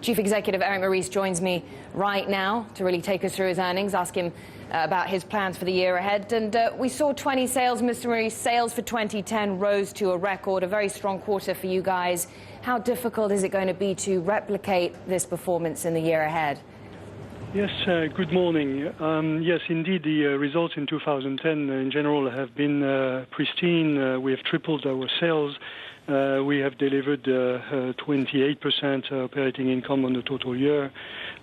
Chief Executive Eric Meurice joins me right now to really take us through his earnings, ask him about his plans for the year ahead. And we saw 20 sales, Mr. Meurice. Sales for 2010 rose to a record, a very strong quarter for you guys. How difficult is it going to be to replicate this performance in the year ahead? Yes, good morning. Yes, indeed, the results in 2010 in general have been pristine. We have tripled our sales. We have delivered 28% operating income on the total year.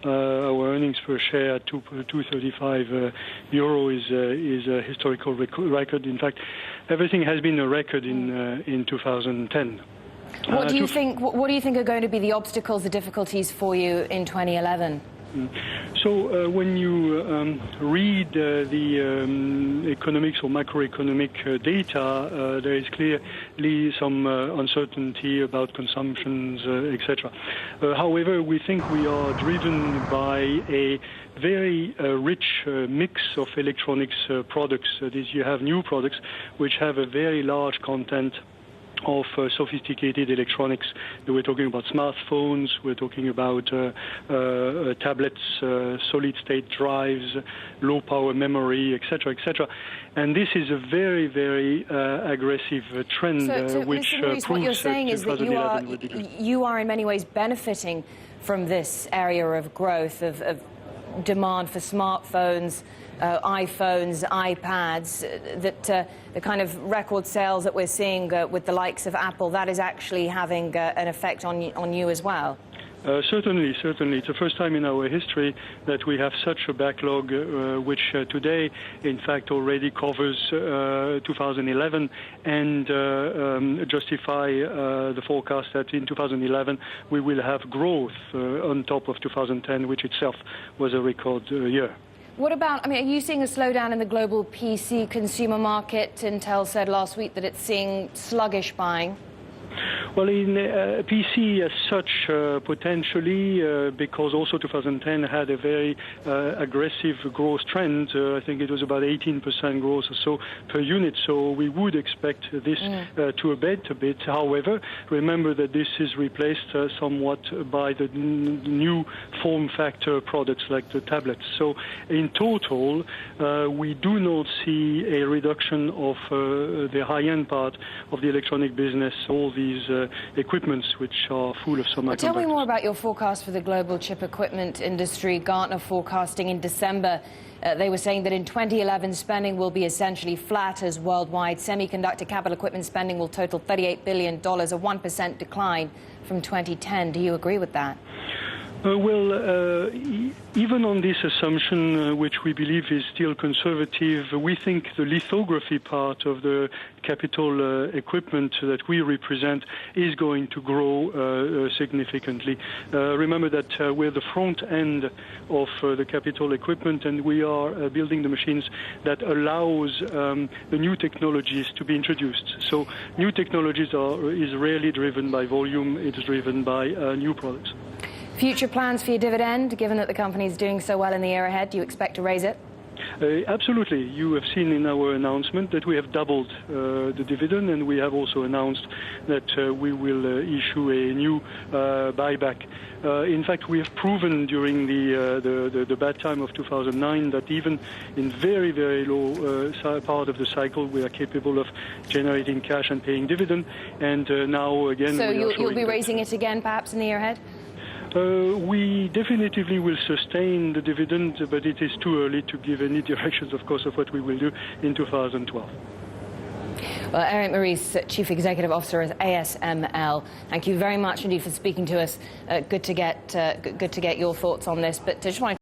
Our earnings per share at 2.35 euro is a historical record. In fact, everything has been a record in 2010. What do you think are going to be the obstacles, the difficulties for you in 2011? So when you read the economics or macroeconomic data, there is clearly some uncertainty about consumptions, etc. However, we think we are driven by a very rich mix of electronics products. That is, you have new products which have a very large content of sophisticated electronics. We're talking about smartphones, we're talking about tablets, solid-state drives, low-power memory, etc., etc. And this is a very, very aggressive trend, which proves what you're saying is that you are in many ways benefiting from this area of growth, of demand for smartphones, iPhones, iPads, that the kind of record sales that we're seeing with the likes of Apple, that is actually having an effect on you as well? Certainly. It's the first time in our history that we have such a backlog, which today, in fact, already covers 2011 and justify the forecast that in 2011 we will have growth on top of 2010, which itself was a record year. What about, are you seeing a slowdown in the global PC consumer market? Intel said last week that it's seeing sluggish buying. Well, in PC as such, potentially, because also 2010 had a very aggressive growth trend. I think it was about 18% growth or so per unit. So we would expect this to abate a bit. However, remember that this is replaced somewhat by the new form factor products like the tablets. So in total, we do not see a reduction of the high-end part of the electronic business, all these equipments which are full of semiconductors. Tell me more about your forecast for the global chip equipment industry. Gartner forecasting in December, they were saying that in 2011 spending will be essentially flat as worldwide semiconductor capital equipment spending will total $38 billion, a 1% decline from 2010. Do you agree with that? Even on this assumption, which we believe is still conservative, we think the lithography part of the capital equipment that we represent is going to grow significantly. Remember that we're the front end of the capital equipment, and we are building the machines that allows the new technologies to be introduced. So new technologies is rarely driven by volume, it's driven by new products. Future plans for your dividend, given that the company is doing so well in the year ahead, do you expect to raise it? Absolutely. You have seen in our announcement that we have doubled the dividend, and we have also announced that we will issue a new buyback. In fact, we have proven during the bad time of 2009 that even in very, very low part of the cycle, we are capable of generating cash and paying dividend. And now again, so you'll be raising it again, perhaps in the year ahead? We definitively will sustain the dividend, but it is too early to give any directions, of course, of what we will do in 2012. Well, Eric Meurice, Chief Executive Officer at ASML, thank you very much indeed for speaking to us. Good to get your thoughts on this. But just want